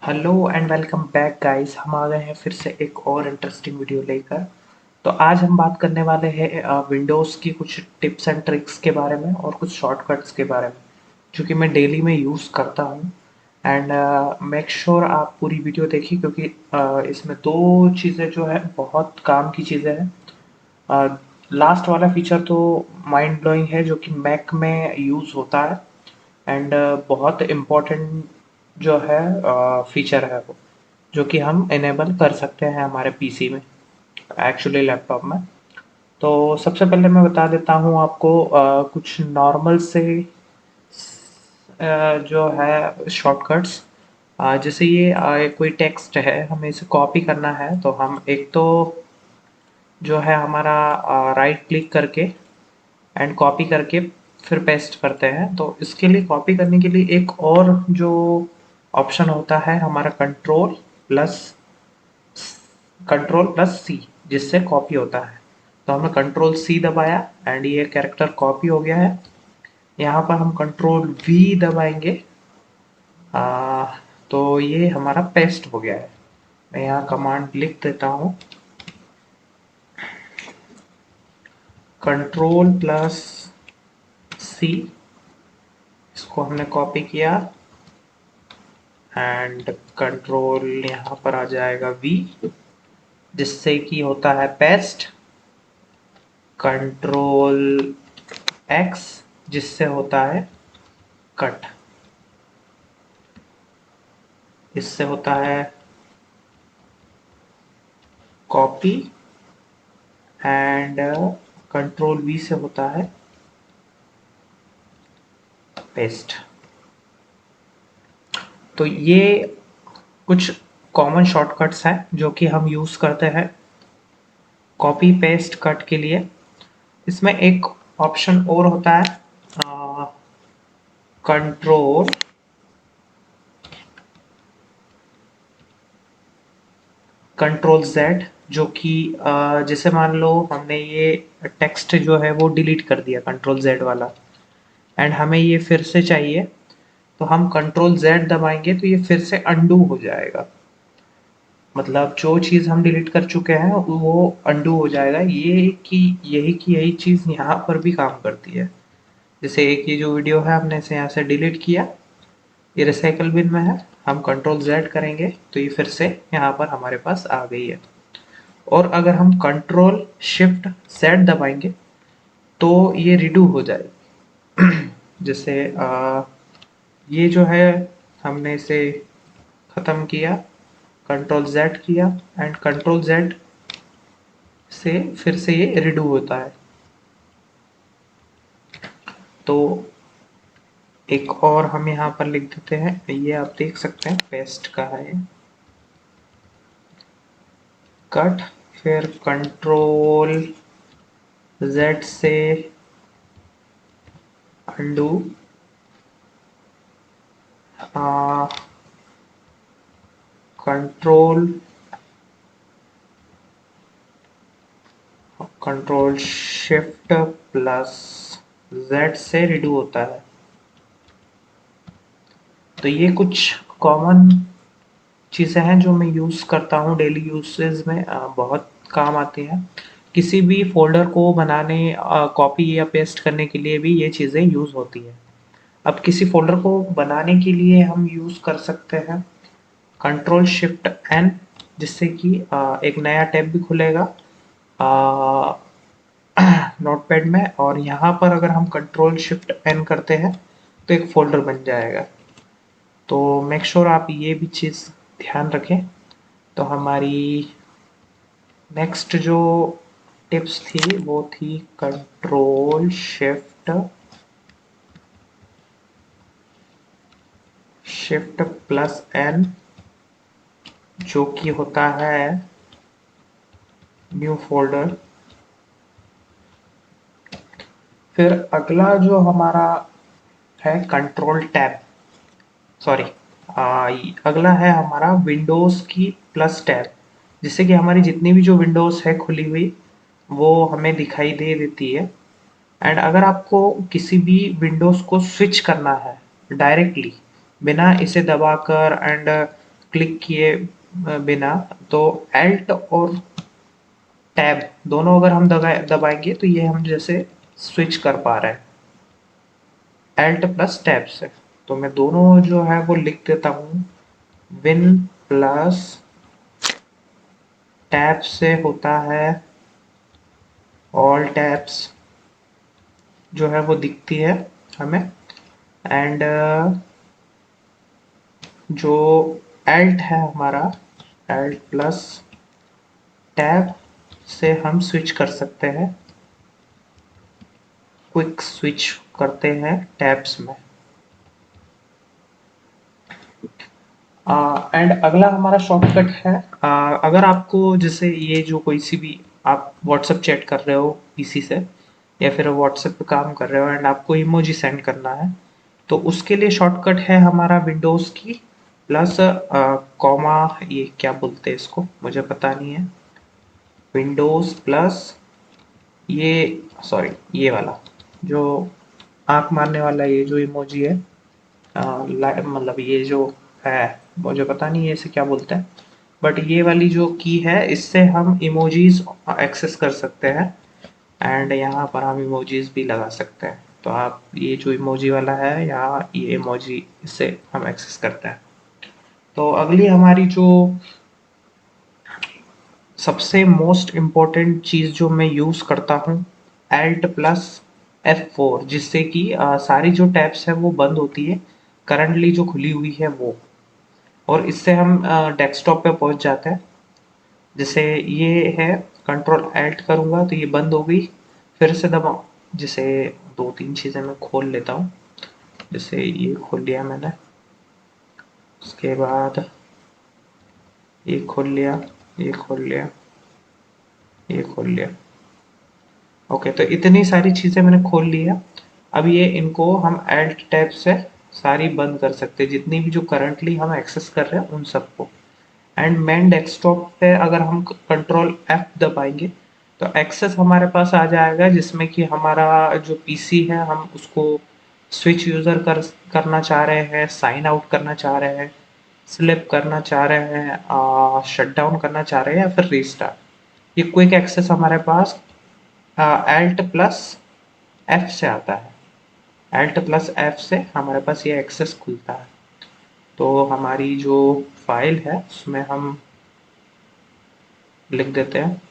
Hello and welcome back guys. हम आ गए हैं फिर से एक और इंटरेस्टिंग वीडियो लेकर। तो आज हम बात करने वाले हैं विंडोज़ की कुछ टिप्स एंड ट्रिक्स के बारे में और कुछ शॉर्टकट्स के बारे में, जो कि मैं डेली में यूज़ करता हूँ। एंड मेक श्योर आप पूरी वीडियो देखिए, क्योंकि इसमें दो चीज़ें जो है बहुत काम की चीज़ें हैं। लास्ट वाला फीचर तो माइंड ब्लोइंग है, जो कि मैक में यूज़ होता है। एंड बहुत इम्पोर्टेंट जो है फीचर है वो, जो कि हम इनेबल कर सकते हैं हमारे पीसी में, एक्चुअली लैपटॉप में। तो सबसे पहले मैं बता देता हूँ आपको कुछ नॉर्मल से जो है शॉर्टकट्स। जैसे ये कोई टेक्स्ट है, हमें इसे कॉपी करना है, तो हम एक तो जो है हमारा राइट क्लिक करके एंड कॉपी करके फिर पेस्ट करते हैं। तो इसके लिए कॉपी करने के लिए एक और जो ऑप्शन होता है हमारा कंट्रोल प्लस सी, जिससे कॉपी होता है। तो हमने कंट्रोल सी दबाया एंड ये कैरेक्टर कॉपी हो गया है। यहाँ पर हम कंट्रोल वी दबाएंगे, आ, तो ये हमारा पेस्ट हो गया है। मैं यहाँ कमांड लिख देता हूँ, कंट्रोल प्लस सी। इसको हमने कॉपी किया एंड कंट्रोल यहाँ पर आ जाएगा वी, जिससे कि होता है पेस्ट। कंट्रोल एक्स, जिससे होता है कट। इससे होता है कॉपी एंड कंट्रोल वी से होता है पेस्ट। तो ये कुछ कॉमन शॉर्टकट्स हैं जो कि हम यूज़ करते हैं कॉपी पेस्ट कट के लिए। इसमें एक ऑप्शन और होता है कंट्रोल कंट्रोल जेड, जो कि जैसे मान लो हमने ये टेक्स्ट जो है वो डिलीट कर दिया, कंट्रोल जेड वाला, एंड हमें ये फिर से चाहिए, तो हम कंट्रोल जेड दबाएंगे तो ये फिर से अंडू हो जाएगा। मतलब जो चीज़ हम डिलीट कर चुके हैं वो अंडू हो जाएगा। ये कि यही की यही चीज़ यहाँ पर भी काम करती है। जैसे एक ये जो वीडियो है, हमने इसे यहाँ से डिलीट किया, ये रिसाइकल बिन में है, हम कंट्रोल जेड करेंगे तो ये फिर से यहाँ पर हमारे पास आ गई है। और अगर हम कंट्रोल शिफ्ट जेड दबाएंगे तो ये रिडू हो जाएगी। जैसे ये जो है, हमने इसे ख़त्म किया, कंट्रोल जेड किया एंड कंट्रोल जेड से फिर से ये रिडू होता है। तो एक और हम यहाँ पर लिख देते हैं, ये आप देख सकते हैं पेस्ट का है ये, कट, फिर कंट्रोल जेड से undo, control control shift plus Z से रिडू होता है। तो ये कुछ कॉमन चीज़ें हैं जो मैं यूज़ करता हूँ डेली यूसेज में, बहुत काम आती हैं। किसी भी फोल्डर को बनाने, कॉपी या पेस्ट करने के लिए भी ये चीज़ें यूज़ होती हैं। अब किसी फोल्डर को बनाने के लिए हम यूज़ कर सकते हैं कंट्रोल शिफ्ट एन, जिससे कि एक नया टैब भी खुलेगा नोटपैड में, और यहाँ पर अगर हम कंट्रोल शिफ्ट एन करते हैं तो एक फोल्डर बन जाएगा। तो मेक श्योर आप ये भी चीज़ ध्यान रखें। तो हमारी नेक्स्ट जो टिप्स थी वो थी कंट्रोल शिफ्ट प्लस एन, जो कि होता है न्यू फोल्डर। फिर अगला जो हमारा है कंट्रोल टैब, सॉरी, अगला है हमारा विंडोज़ की प्लस टैब, जिससे कि हमारी जितनी भी जो विंडोज़ है खुली हुई वो हमें दिखाई दे देती है। एंड अगर आपको किसी भी विंडोज़ को स्विच करना है डायरेक्टली, बिना इसे दबाकर एंड क्लिक किए बिना, तो Alt और टैब दोनों अगर हम दबाएंगे तो ये हम जैसे स्विच कर पा रहे हैं Alt प्लस टैब से। तो मैं दोनों जो है वो लिख देता हूँ। विन प्लस टैब से होता है ऑल टैब्स जो है वो दिखती है हमें। एंड जो Alt है हमारा, Alt प्लस टैब से हम स्विच कर सकते हैं, क्विक स्विच करते हैं टैब्स में। एंड अगला हमारा शॉर्टकट है, अगर आपको जैसे ये जो कोई सी भी आप व्हाट्सएप चैट कर रहे हो पीसी से, या फिर व्हाट्सएप पे काम कर रहे हो एंड आपको इमोजी सेंड करना है, तो उसके लिए शॉर्टकट है हमारा विंडोज की प्लस कॉमा, ये क्या बोलते हैं इसको मुझे पता नहीं है, विंडोज प्लस ये, सॉरी ये वाला जो आंख मारने वाला ये जो इमोजी है, मतलब ये जो है मुझे पता नहीं है इसे क्या बोलते हैं, बट ये वाली जो की है इससे हम इमोजीज एक्सेस कर सकते हैं। एंड यहाँ पर हम इमोजीज भी लगा सकते हैं। तो आप ये जो इमोजी वाला है, यहाँ ये इमोजी इससे हम एक्सेस करते हैं। तो अगली हमारी जो सबसे मोस्ट इम्पोर्टेंट चीज़ जो मैं यूज़ करता हूँ, Alt प्लस F4, जिससे कि सारी जो टैब्स है वो बंद होती है, करंटली जो खुली हुई है वो, और इससे हम डेस्कटॉप पे पहुंच जाते हैं। जैसे ये है, कंट्रोल Alt करूँगा तो ये बंद हो गई, फिर से दबाऊँ, जैसे दो तीन चीज़ें मैं खोल लेता हूँ। जैसे ये खोल लिया मैंने, उसके बाद ये खोल लिया, ये खोल लिया, ये खोल लिया। ओके, तो इतनी सारी चीज़ें मैंने खोल लिया। अब ये इनको हम Alt टैब से सारी बंद कर सकते हैं, जितनी भी जो करंटली हम एक्सेस कर रहे हैं उन सबको। एंड मेन डेस्कटॉप पे अगर हम कंट्रोल F दबाएंगे तो एक्सेस हमारे पास आ जाएगा, जिसमें कि हमारा जो पीसी है हम उसको स्विच यूज़र करना चाह रहे हैं, साइन आउट करना चाह रहे हैं, स्लिप करना चाह रहे हैं, शट डाउन करना चाह रहे हैं, या फिर रीस्टार्ट। ये क्विक एक्सेस हमारे पास Alt प्लस F से आता है। Alt प्लस F से हमारे पास ये एक्सेस खुलता है। तो हमारी जो फाइल है उसमें हम लिख देते हैं।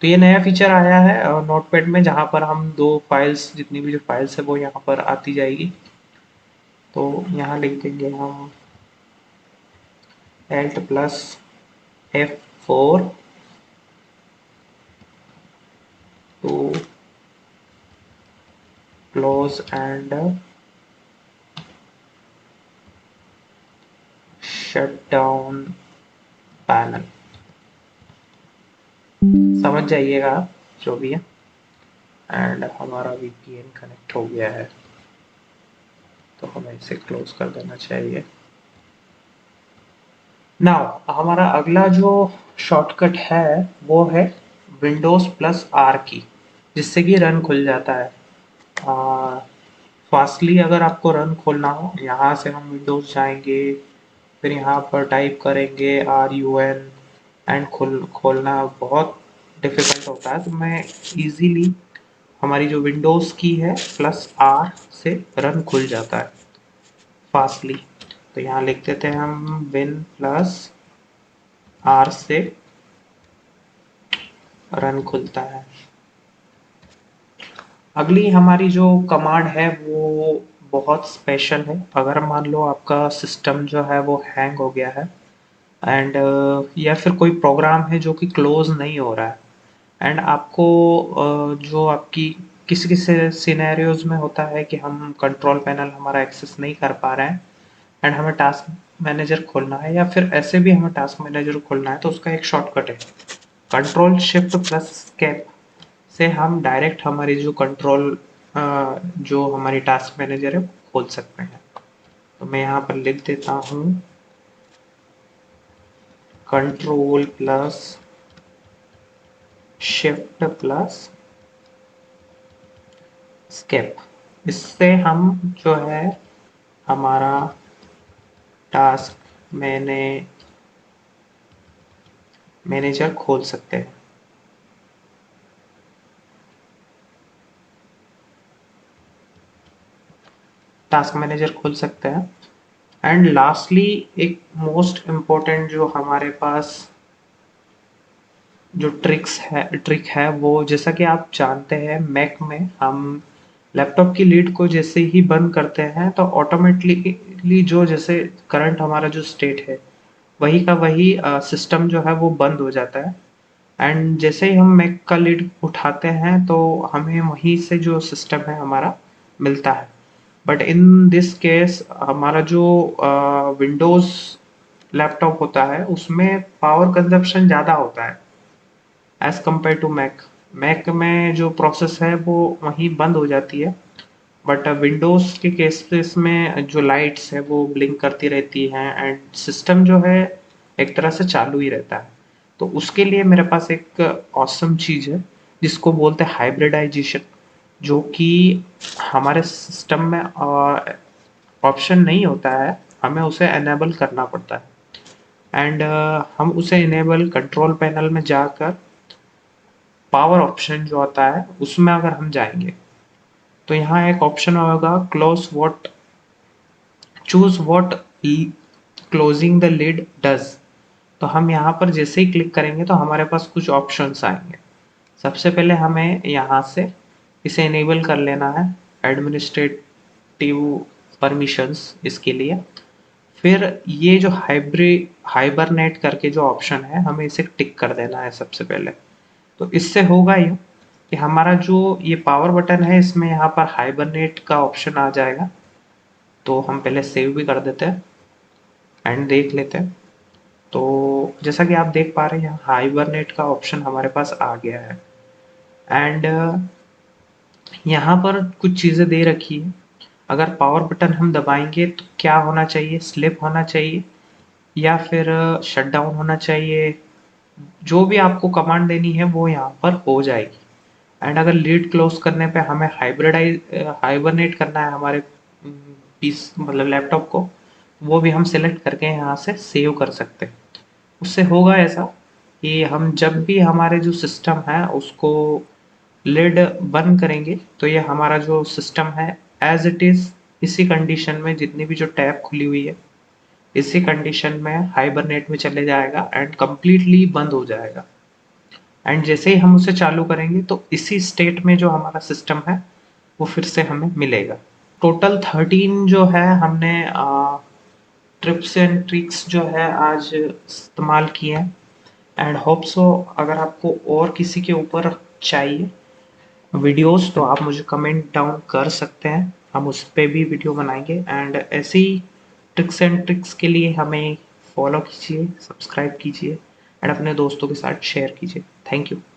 तो ये नया फीचर आया है नोटपैड में, जहाँ पर हम दो फाइल्स, जितनी भी जो फाइल्स है वो यहाँ पर आती जाएगी। तो यहाँ लिख देंगे हम Alt plus F4 to close and shut down panel. समझ जाइएगा आप जो भी है। एंड हमारा VPN कनेक्ट हो गया है, तो हमें इसे क्लोज कर देना चाहिए। नाउ हमारा अगला जो शॉर्टकट है वो है विंडोज प्लस R की, जिससे कि रन खुल जाता है। फास्टली अगर आपको रन खोलना हो, यहाँ से हम विंडोज जाएंगे, फिर यहाँ पर टाइप करेंगे RUN, एंड खोलना बहुत डिफिकल्ट होता है। तो मैं इजीली, हमारी जो विंडोज की है प्लस R से रन खुल जाता है फास्टली। तो यहाँ लिख देते हैं हम विन प्लस R से रन खुलता है। अगली हमारी जो कमांड है वो बहुत स्पेशल है। अगर मान लो आपका सिस्टम जो है वो हैंग हो गया है, एंड या फिर कोई प्रोग्राम है जो कि क्लोज नहीं हो रहा है, एंड आपको जो आपकी किसी किसी सिनेरियोज में होता है कि हम कंट्रोल पैनल हमारा एक्सेस नहीं कर पा रहे हैं, एंड हमें टास्क मैनेजर खोलना है, या फिर ऐसे भी हमें टास्क मैनेजर खोलना है, तो उसका एक शॉर्टकट है कंट्रोल शिफ्ट प्लस स्केप से हम डायरेक्ट हमारी जो कंट्रोल, जो हमारी टास्क मैनेजर है वो खोल सकते हैं। तो मैं यहाँ पर लिख देता हूँ control plus shift plus escape. इससे हम जो है हमारा टास्क मैंने मैनेजर खोल सकते हैं। टास्क मैनेजर खोल सकते हैं। एंड लास्टली एक मोस्ट इम्पोर्टेंट जो हमारे पास जो ट्रिक है वो, जैसा कि आप जानते हैं मैक में हम लैपटॉप की लीड को जैसे ही बंद करते हैं तो ऑटोमेटिकली जो जैसे करंट हमारा जो स्टेट है वही का वही सिस्टम जो है वो बंद हो जाता है। एंड जैसे ही हम मैक का लीड उठाते हैं तो हमें वहीं से जो सिस्टम है हमारा मिलता है। बट इन दिस केस हमारा जो विंडोज़ लैपटॉप होता है उसमें पावर कंजप्शन ज़्यादा होता है as compare to Mac. Mac में जो प्रोसेस है वो वहीं बंद हो जाती है, बट विंडोज़ के केसेस में जो लाइट्स है वो ब्लिंक करती रहती हैं एंड सिस्टम जो है एक तरह से चालू ही रहता है। तो उसके लिए मेरे पास एक ऑसम चीज़ है जिसको बोलते हैं हाइब्रिडाइजेशन, जो कि हमारे सिस्टम में ऑप्शन नहीं होता है, हमें उसे एनेबल करना पड़ता है। एंड हम उसे इनेबल कंट्रोल पैनल में जाकर पावर ऑप्शन जो आता है उसमें अगर हम जाएंगे तो यहाँ एक ऑप्शन होगा close what choose what closing the lid does. तो हम यहाँ पर जैसे ही क्लिक करेंगे तो हमारे पास कुछ ऑप्शंस आएंगे। सबसे पहले हमें यहाँ से इसे इनेबल कर लेना है, एडमिनिस्ट्रेटिव परमिशंस इसके लिए। फिर ये जो हाइबरनेट करके जो ऑप्शन है हमें इसे टिक कर देना है सबसे पहले। तो इससे होगा यूँ कि हमारा जो ये पावर बटन है इसमें यहाँ पर हाइबरनेट का ऑप्शन आ जाएगा। तो हम पहले सेव भी कर देते हैं एंड देख लेते हैं। तो जैसा कि आप देख पा रहे हैं यहाँ हाइबरनेट का ऑप्शन हमारे पास आ गया है। एंड यहाँ पर कुछ चीज़ें दे रखी है। अगर पावर बटन हम दबाएंगे तो क्या होना चाहिए, स्लिप होना चाहिए या फिर शट डाउन होना चाहिए। जो भी आपको कमांड देनी है वो यहाँ पर हो जाएगी। एंड अगर लीड क्लोज करने पे हमें हाइबरनेट करना है हमारे पीस मतलब लैपटॉप को, वो भी हम सिलेक्ट करके यहाँ से सेव कर सकते हैं। उससे होगा ऐसा कि हम जब भी हमारे जो सिस्टम है उसको लिड बंद करेंगे तो ये हमारा जो सिस्टम है एज इट इज़ इसी कंडीशन में, जितनी भी जो टैब खुली हुई है इसी कंडीशन में हाइबरनेट में चले जाएगा एंड कंप्लीटली बंद हो जाएगा। एंड जैसे ही हम उसे चालू करेंगे तो इसी स्टेट में जो हमारा सिस्टम है वो फिर से हमें मिलेगा। टोटल 13 जो है हमने ट्रिप्स एंड ट्रिक्स जो है आज इस्तेमाल किए हैं। एंड होप सो अगर आपको और किसी के ऊपर चाहिए वीडियोस तो आप मुझे कमेंट डाउन कर सकते हैं, हम उस पर भी वीडियो बनाएंगे। एंड ऐसी ट्रिक्स एंड ट्रिक्स के लिए हमें फॉलो कीजिए, सब्सक्राइब कीजिए एंड अपने दोस्तों के साथ शेयर कीजिए। Thank you.